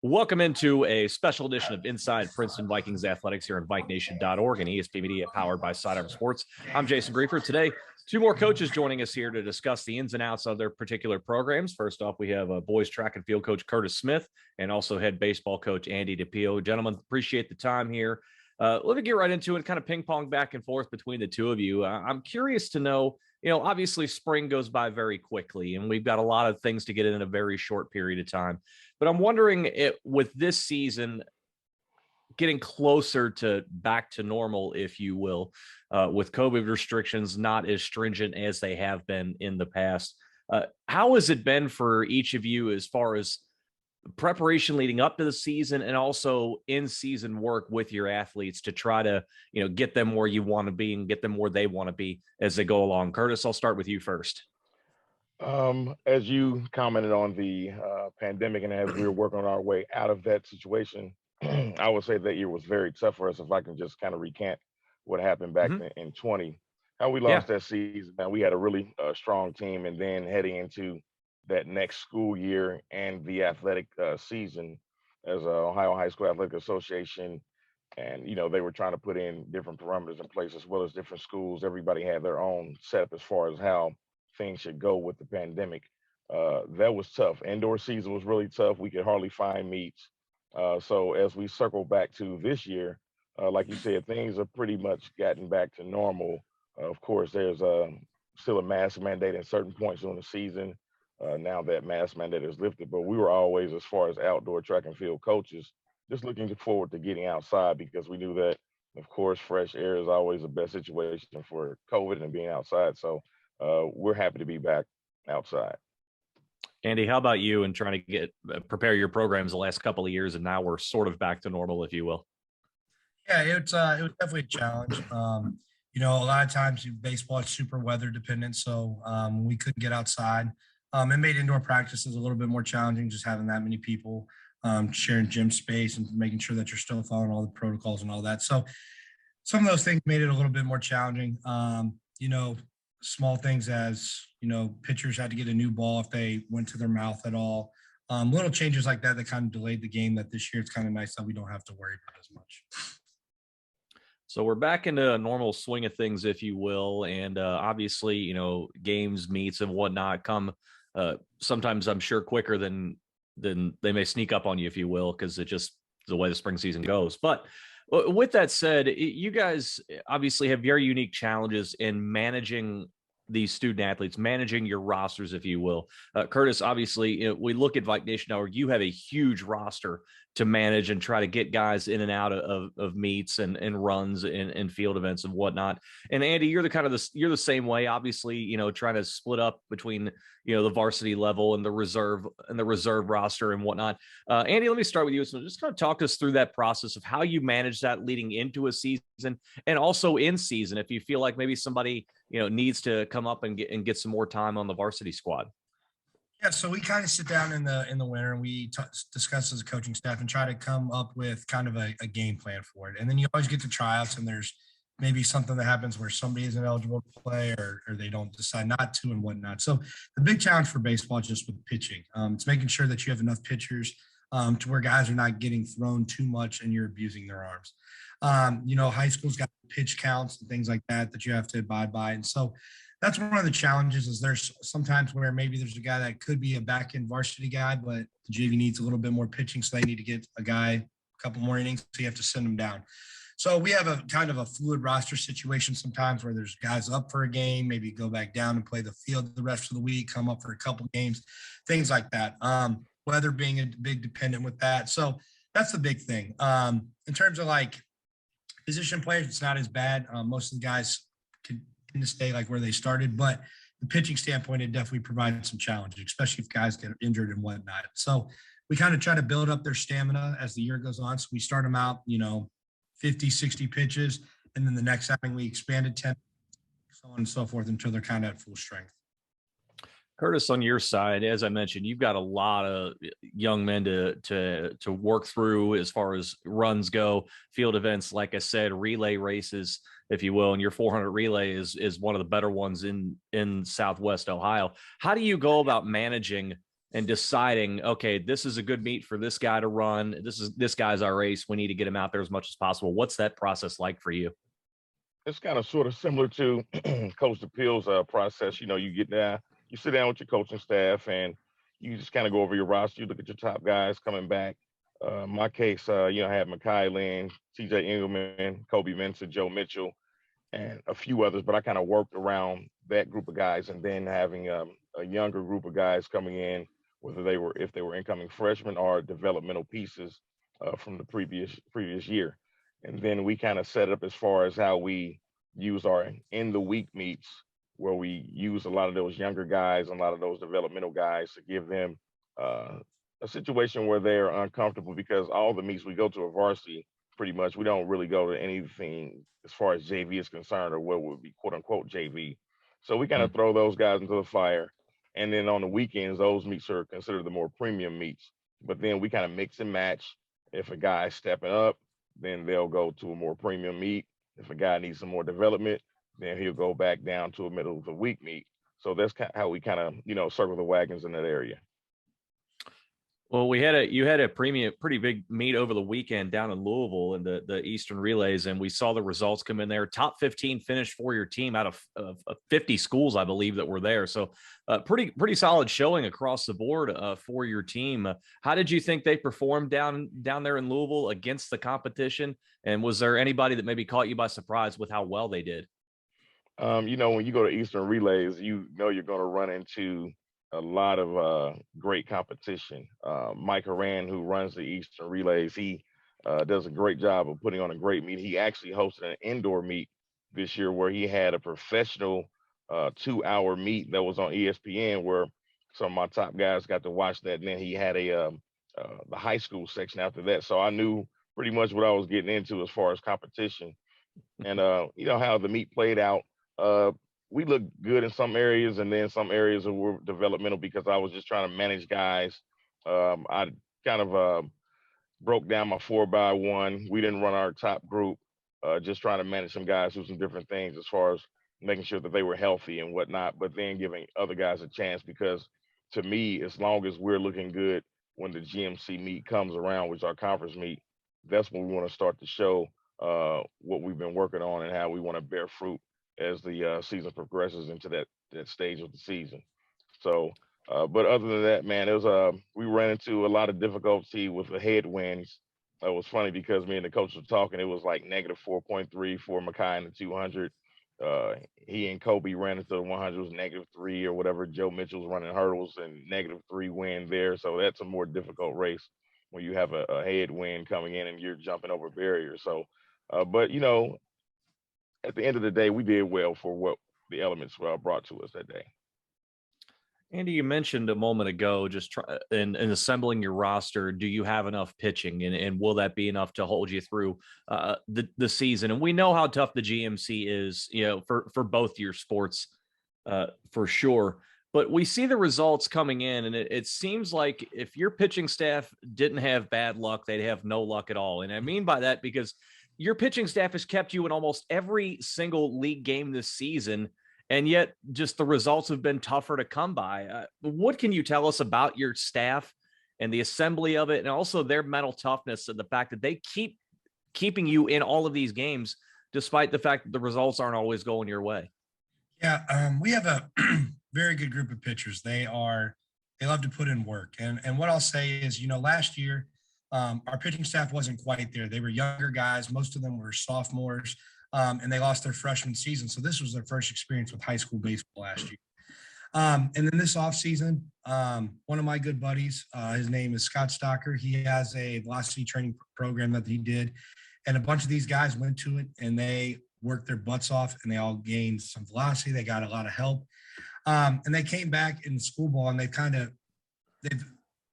Welcome into a special edition of Inside Princeton Vikings Athletics here on VikeNation.org and ESP Media powered by Sidearm Sports. I'm Jason Griefer. Today, two more coaches joining us here to discuss the ins and outs of their particular programs. First off, we have boys track and field coach Curtis Smith and also head baseball coach Andy DePio. Gentlemen, appreciate the time here. Let me get right into it and kind of ping pong back and forth between the two of you. I'm curious to know, obviously spring goes by very quickly and we've got a lot of things to get in a very short period of time. But I'm wondering with this season getting closer to back to normal, if you will, with COVID restrictions not as stringent as they have been in the past. How has it been for each of you as far as preparation leading up to the season and also in-season work with your athletes to try to, get them where you want to be and get them where they want to be as they go along? Curtis, I'll start with you first. As you commented on the pandemic and as we were working on our way out of that situation, I would say that year was very tough for us. If I can just kind of recant what happened back in 20, how we lost that season. And we had a really strong team, and then heading into that next school year and the athletic season as Ohio High School Athletic Association. And, they were trying to put in different parameters in place as well as different schools. Everybody had their own setup as far as how things should go with the pandemic. That was tough. Indoor season was really tough. We could hardly find meets. So as we circle back to this year, like you said, things are pretty much gotten back to normal. Of course, there's still a mask mandate at certain points during the season. Now that mask mandate is lifted, but we were always, as far as outdoor track and field coaches, just looking forward to getting outside because we knew that, of course, fresh air is always the best situation for COVID and being outside. So we're happy to be back outside. Andy, how about you and trying to prepare your programs the last couple of years, and now we're sort of back to normal, if you will? Yeah, it was definitely a challenge. A lot of times baseball is super weather dependent, so we couldn't get outside. It made indoor practices a little bit more challenging, just having that many people sharing gym space and making sure that you're still following all the protocols and all that. So some of those things made it a little bit more challenging. Small things as, pitchers had to get a new ball if they went to their mouth at all. Little changes like that kind of delayed the game. That this year it's kind of nice that we don't have to worry about as much. So we're back into a normal swing of things, if you will. And obviously, games, meets and whatnot come sometimes, I'm sure, quicker than they may sneak up on you, if you will, because it just the way the spring season goes. But with that said, you guys obviously have very unique challenges in managing these student athletes, managing your rosters, if you will. Curtis, obviously, we look at Vike Nation Network, you have a huge roster to manage and try to get guys in and out of meets and runs and field events and whatnot. And Andy, you're the same way, obviously, trying to split up between, the varsity level and the reserve roster and whatnot. Andy, let me start with you. So just kind of talk us through that process of how you manage that leading into a season and also in season, if you feel like maybe somebody, needs to come up and get some more time on the varsity squad. Yeah, so we kind of sit down in the winter and we discuss as a coaching staff and try to come up with kind of a game plan for it. And then you always get to tryouts and there's maybe something that happens where somebody isn't eligible to play or they don't decide not to and whatnot. So the big challenge for baseball is just with pitching. It's making sure that you have enough pitchers to where guys are not getting thrown too much and you're abusing their arms. High school's got pitch counts and things like that you have to abide by. And so that's one of the challenges is there's sometimes where maybe there's a guy that could be a back-end varsity guy, but the JV needs a little bit more pitching. So they need to get a guy a couple more innings. So you have to send them down. So we have a kind of a fluid roster situation sometimes where there's guys up for a game, maybe go back down and play the field the rest of the week, come up for a couple games, things like that. Weather being a big dependent with that. So that's the big thing. In terms of like position players, it's not as bad. Most of the guys can to stay like where they started, but the pitching standpoint, it definitely provided some challenges, especially if guys get injured and whatnot. So we kind of try to build up their stamina as the year goes on. So we start them out, 50, 60 pitches. And then the next outing we expanded 10, so on and so forth until they're kind of at full strength. Curtis, on your side, as I mentioned, you've got a lot of young men to work through as far as runs go, field events, like I said, relay races, if you will, and your 400 relay is one of the better ones in Southwest Ohio. How do you go about managing and deciding, okay, this is a good meet for this guy to run. This guy's our ace. We need to get him out there as much as possible. What's that process like for you? It's kind of sort of similar to Coach DePill's process. You get down, you sit down with your coaching staff, and you just kind of go over your roster. You look at your top guys coming back. In my case, I had Makai Lynn, TJ Engelman, Kobe Mensah, Joe Mitchell, and a few others, but I kind of worked around that group of guys, and then having a younger group of guys coming in, if they were incoming freshmen or developmental pieces from the previous year, and then we kind of set up as far as how we use our in the week meets, where we use a lot of those younger guys and a lot of those developmental guys to give them uh, a situation where they're uncomfortable, because all the meets we go to are varsity pretty much. We don't really go to anything as far as JV is concerned, or what would be quote unquote JV. So we kind of throw those guys into the fire. And then on the weekends, those meets are considered the more premium meets. But then we kind of mix and match. If a guy's stepping up, then they'll go to a more premium meet. If a guy needs some more development, then he'll go back down to a middle of the week meet. So that's how we kind of, circle the wagons in that area. Well, you had a pretty big meet over the weekend down in Louisville in the Eastern Relays, and we saw the results come in there. Top 15 finished for your team out of 50 schools, I believe, that were there. So, pretty solid showing across the board for your team. How did you think they performed down there in Louisville against the competition? And was there anybody that maybe caught you by surprise with how well they did? When you go to Eastern Relays, you're going to run into a lot of great competition. Mike Haran, who runs the Eastern Relays, he does a great job of putting on a great meet. He actually hosted an indoor meet this year where he had a professional 2-hour meet that was on ESPN, where some of my top guys got to watch that. And then he had the high school section after that. So I knew pretty much what I was getting into as far as competition. And how the meet played out. We looked good in some areas, and then some areas were developmental because I was just trying to manage guys. I kind of broke down my 4x1. We didn't run our top group, just trying to manage some guys through some different things as far as making sure that they were healthy and whatnot, but then giving other guys a chance, because to me, as long as we're looking good when the GMC meet comes around, which is our conference meet, that's when we want to start to show what we've been working on and how we want to bear fruit as the season progresses into that stage of the season. So, but other than that, man, we ran into a lot of difficulty with the headwinds. It was funny because me and the coach were talking. It was like negative 4.3 for Makai in the 200. He and Kobe ran into the 100, was -3 or whatever. Joe Mitchell's running hurdles and -3 win there. So that's a more difficult race when you have a headwind coming in and you're jumping over barriers. So, but at the end of the day, we did well for what the elements brought to us that day. Andy, you mentioned a moment ago just in assembling your roster. Do you have enough pitching, and will that be enough to hold you through the season? And we know how tough the GMC is, for both your sports, for sure. But we see the results coming in, and it seems like if your pitching staff didn't have bad luck, they'd have no luck at all. And I mean by that because your pitching staff has kept you in almost every single league game this season, and yet just the results have been tougher to come by. What can you tell us about your staff and the assembly of it, and also their mental toughness and the fact that they keep keeping you in all of these games, despite the fact that the results aren't always going your way? Yeah, we have a very good group of pitchers. They love to put in work. And what I'll say is, last year, our pitching staff wasn't quite there. They were younger guys. Most of them were sophomores, and they lost their freshman season. So this was their first experience with high school baseball last year. And then this offseason, one of my good buddies, his name is Scott Stocker. He has a velocity training program that he did. And a bunch of these guys went to it, and they worked their butts off, and they all gained some velocity. They got a lot of help. And they came back in the school ball, and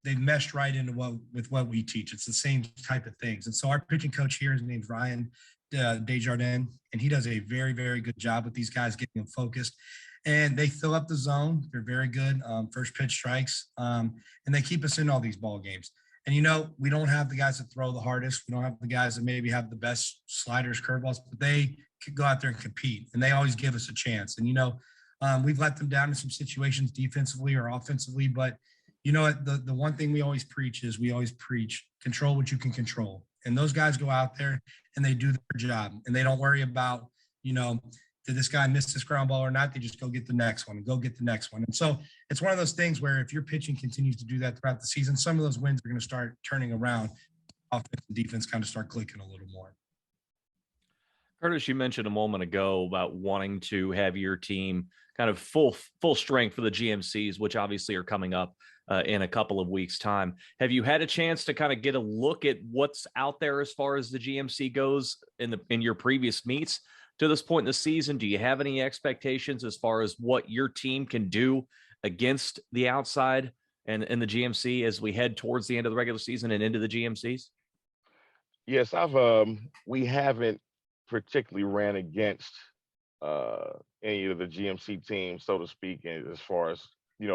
they've meshed right into what we teach. It's the same type of things. And so our pitching coach here, his name's Ryan Desjardins, and he does a very, very good job with these guys, getting them focused. And they fill up the zone. They're very good. First pitch strikes. And they keep us in all these ball games. And, we don't have the guys that throw the hardest. We don't have the guys that maybe have the best sliders, curveballs, but they could go out there and compete. And they always give us a chance. And, we've let them down in some situations defensively or offensively, but You know what? The one thing we always preach is we always preach control what you can control. And those guys go out there and they do their job and they don't worry about, you know, did this guy miss this ground ball or not? They just go get the next one and go get the next one. And so it's one of those things where if your pitching continues to do that throughout the season, some of those wins are going to start turning around. Offense and defense kind of start clicking a little more. Curtis, you mentioned a moment ago about wanting to have your team kind of full strength for the GMCs, which obviously are coming up in a couple of weeks' time. Have you had a chance to kind of get a look at what's out there as far as the GMC goes in your previous meets to this point in the season? Do you have any expectations as far as what your team can do against the outside and the GMC as we head towards the end of the regular season and into the GMCs? Yes, we haven't particularly ran against any of the GMC teams, so to speak, and as far as an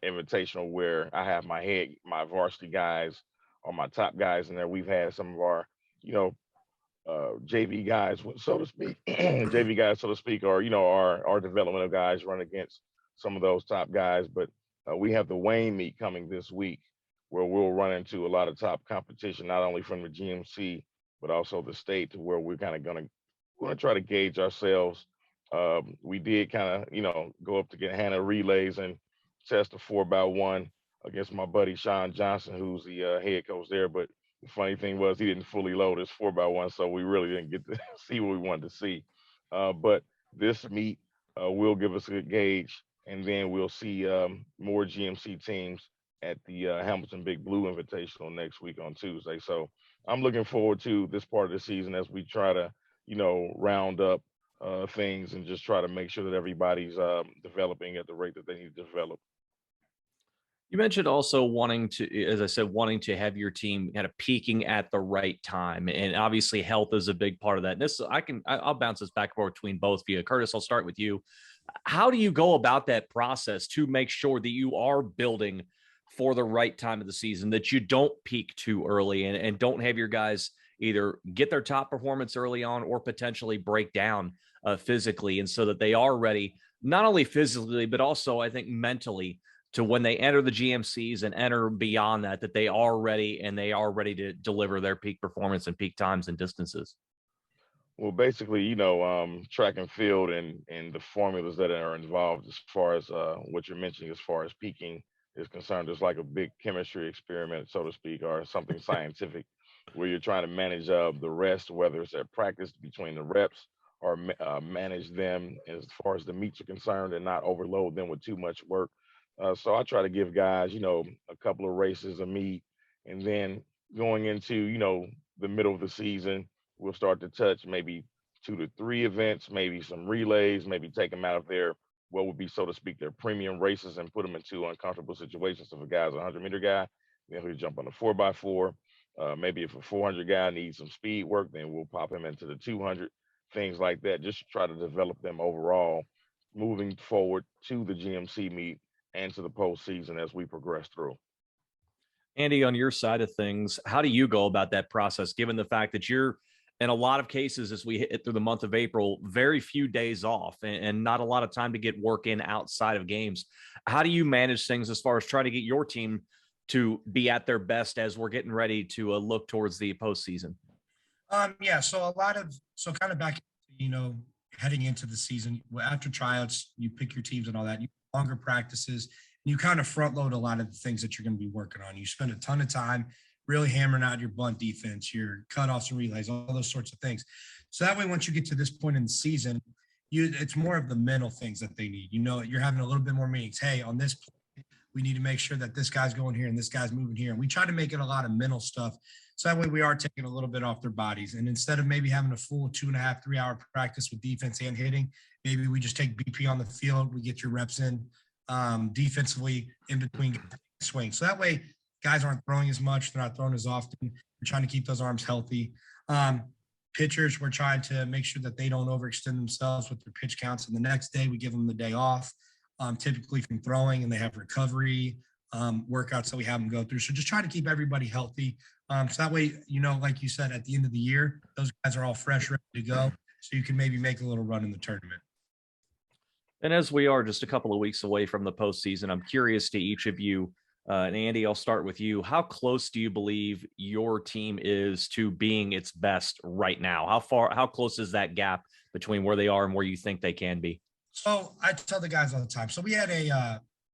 invitational where I have my varsity guys or my top guys in there. We've had some of our, JV guys, so to speak, JV guys, so to speak, or our developmental guys run against some of those top guys. But we have the Wayne meet coming this week, where we'll run into a lot of top competition, not only from the GMC but also the state, to where we're kind of going to try to gauge ourselves. We did kind of go up to get Hannah relays and test a 4x1 against my buddy Sean Johnson, who's the head coach there. But the funny thing was he didn't fully load his 4x1, so we really didn't get to see what we wanted to see. But this meet will give us a good gauge, and then we'll see more GMC teams at the Hamilton Big Blue Invitational next week on Tuesday. So I'm looking forward to this part of the season as we try to, round up things and just try to make sure that everybody's developing at the rate that they need to develop. You mentioned also wanting to, as I said, wanting to have your team kind of peaking at the right time, and obviously health is a big part of that. And this, I'll bounce this back and forth between both of you. Curtis, I'll start with you. How do you go about that process to make sure that you are building for the right time of the season, that you don't peak too early and don't have your guys either get their top performance early on or potentially break down physically, and so that they are ready, not only physically, but also I think mentally, to when they enter the GMCs and enter beyond that, that they are ready and they are ready to deliver their peak performance and peak times and distances? Well, basically, track and field and the formulas that are involved as far as what you're mentioning, as far as peaking is concerned, it's like a big chemistry experiment, so to speak, or something scientific, where you're trying to manage the rest, whether it's at practice between the reps or manage them as far as the meets are concerned and not overload them with too much work. So I try to give guys, a couple of races a meet, and then going into, the middle of the season, we'll start to touch maybe 2 to 3 events, maybe some relays, maybe take them out of their what would be, so to speak, their premium races and put them into uncomfortable situations. So if a guy's a 100-meter guy, then he'll jump on a 4x4. Maybe if a 400 guy needs some speed work, then we'll pop him into the 200, things like that, just to try to develop them overall, moving forward to the GMC meet and to the postseason as we progress through. Andy, on your side of things, how do you go about that process, given the fact that you're, in a lot of cases, as we hit through the month of April, very few days off and not a lot of time to get work in outside of games? How do you manage things as far as trying to get your team to be at their best as we're getting ready to look towards the postseason? Yeah, so kind of back, heading into the season, after tryouts, you pick your teams and all that, you longer practices, and you kind of front load a lot of the things that you're going to be working on. You spend a ton of time really hammering out your bunt defense, your cutoffs and relays, all those sorts of things. So that way, once you get to this point in the season, it's more of the mental things that they need. You're having a little bit more meetings. Hey, on this play, we need to make sure that this guy's going here and this guy's moving here. And we try to make it a lot of mental stuff. So that way we are taking a little bit off their bodies. And instead of maybe having a full 2.5, 3 hour practice with defense and hitting, maybe we just take BP on the field. We get your reps in defensively in between swings. So that way guys aren't throwing as much. They're not throwing as often. We're trying to keep those arms healthy. Pitchers, we're trying to make sure that they don't overextend themselves with their pitch counts. And the next day we give them the day off, typically from throwing, and they have recovery workouts that we have them go through. So just try to keep everybody healthy. So that way, like you said, at the end of the year, those guys are all fresh, ready to go. So you can maybe make a little run in the tournament. And as we are just a couple of weeks away from the postseason, I'm curious to each of you, And Andy, I'll start with you. How close do you believe your team is to being its best right now? How close is that gap between where they are and where you think they can be? So I tell the guys all the time. So we had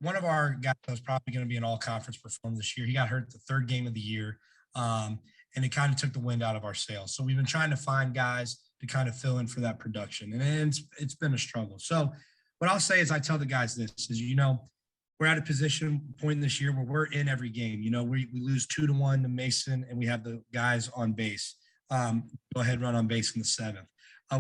one of our guys that was probably going to be an all conference performer this year. He got hurt the third game of the year. And it kind of took the wind out of our sails. So we've been trying to find guys to kind of fill in for that production. And it's been a struggle. So what I'll say is I tell the guys this is, we're at a position point in this year where we're in every game. We lose 2-1 to Mason and we have the guys on base. Go ahead, run on base in the seventh.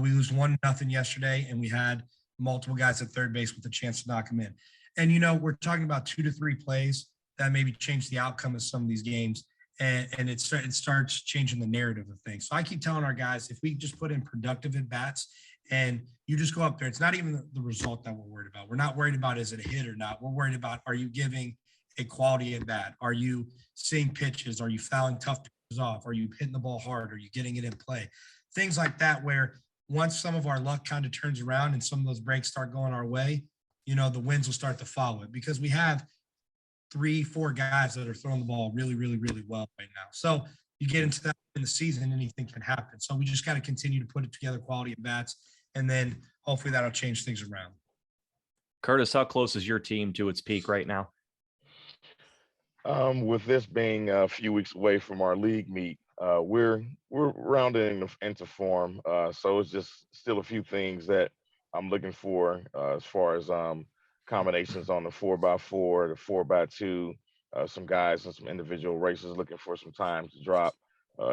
We lose 1-0 yesterday and we had multiple guys at third base with a chance to knock them in. And, we're talking about 2 to 3 plays that maybe change the outcome of some of these games. And it starts changing the narrative of things. So I keep telling our guys, if we just put in productive at-bats and you just go up there, it's not even the result that we're worried about. We're not worried about is it a hit or not. We're worried about, are you giving a quality at-bat? Are you seeing pitches? Are you fouling tough pitches off? Are you hitting the ball hard? Are you getting it in play? Things like that where once some of our luck kind of turns around and some of those breaks start going our way, the wins will start to follow it because we have 3-4 guys that are throwing the ball really, really, really well right now. So you get into that in the season, anything can happen. So we just got to continue to put it together, quality at bats, and then hopefully that'll change things around. Curtis, how close is your team to its peak right now? With this being a few weeks away from our league meet, we're rounding into form. So it's just still a few things that I'm looking for as far as combinations on the 4x4, the 4x2, some guys and some individual races looking for some time to drop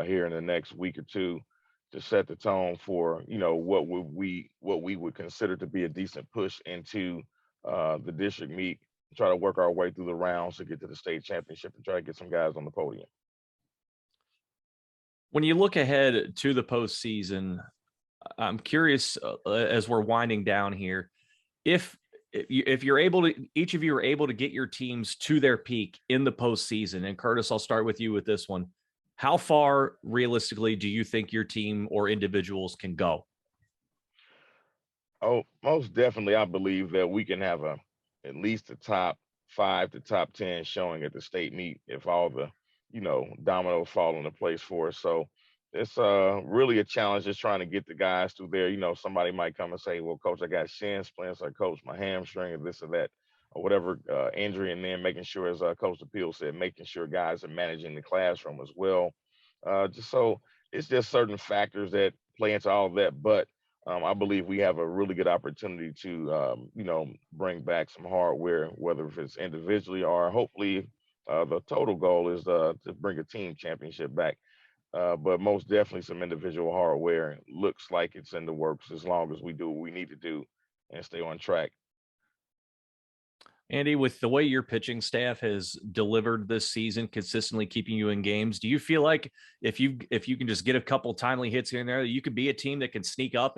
here in the next week or two to set the tone for what we would consider to be a decent push into the district meet, try to work our way through the rounds to get to the state championship and try to get some guys on the podium. When you look ahead to the postseason, I'm curious as we're winding down here, if you're able to, each of you are able to get your teams to their peak in the postseason. And Curtis, I'll start with you with this one. How far realistically do you think your team or individuals can go? Oh, most definitely. I believe that we can have at least a top 5 to top 10 showing at the state meet if all the, dominoes fall into place for us. So it's really a challenge just trying to get the guys through there. Somebody might come and say, well, coach, I got shin splints, or coach, my hamstring, or this or that, or whatever injury. And then making sure, as Coach DePeel said, making sure guys are managing the classroom as well. Just so it's just certain factors that play into all of that. But I believe we have a really good opportunity to, bring back some hardware, whether if it's individually or hopefully the total goal is to bring a team championship back. But most definitely some individual hardware. Looks like it's in the works as long as we do what we need to do and stay on track. Andy, with the way your pitching staff has delivered this season, consistently keeping you in games, do you feel like if you can just get a couple timely hits here and there, you could be a team that can sneak up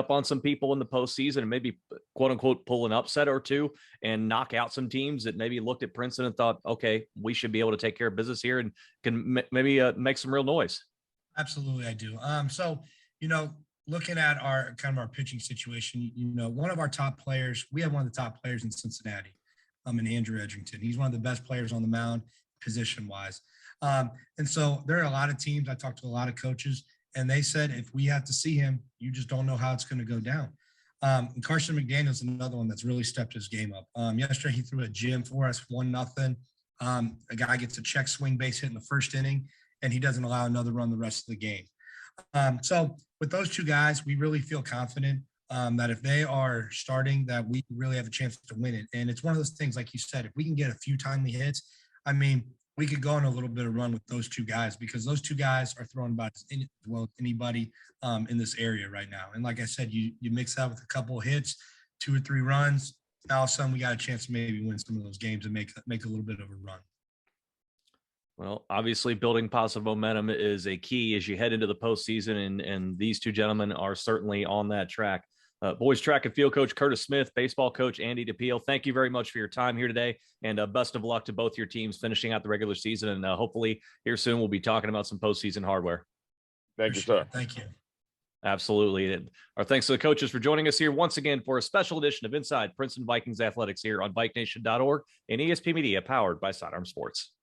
on some people in the postseason and maybe quote unquote pull an upset or two and knock out some teams that maybe looked at Princeton and thought, okay, we should be able to take care of business here and can maybe make some real noise? Absolutely, I do. Looking at our pitching situation, one of our top players, we have one of the top players in Cincinnati, in Andrew Edgerton. He's one of the best players on the mound position wise. And so there are a lot of teams. I talked to a lot of coaches and they said, if we have to see him, you just don't know how it's going to go down. And Carson McDaniel's another one that's really stepped his game up. Yesterday he threw a gym for us, 1-0. A guy gets a check swing base hit in the first inning and he doesn't allow another run the rest of the game. So with those two guys, we really feel confident that if they are starting, that we really have a chance to win it. And it's one of those things, like you said, if we can get a few timely hits, we could go on a little bit of run with those two guys because those two guys are throwing about as well as anybody in this area right now. And like I said, you mix that with a couple of hits, 2 or 3 runs, now all of a sudden we got a chance to maybe win some of those games and make a little bit of a run. Well, obviously building positive momentum is a key as you head into the postseason, and these two gentlemen are certainly on that track. Boys track and field coach Curtis Smith, baseball coach Andy DePeel, thank you very much for your time here today, and best of luck to both your teams finishing out the regular season, and hopefully here soon we'll be talking about some postseason hardware. Thank you, sir. Thank you. Absolutely. And our thanks to the coaches for joining us here once again for a special edition of Inside Princeton Vikings Athletics here on VikeNation.org and ESP Media, powered by Sidearm Sports.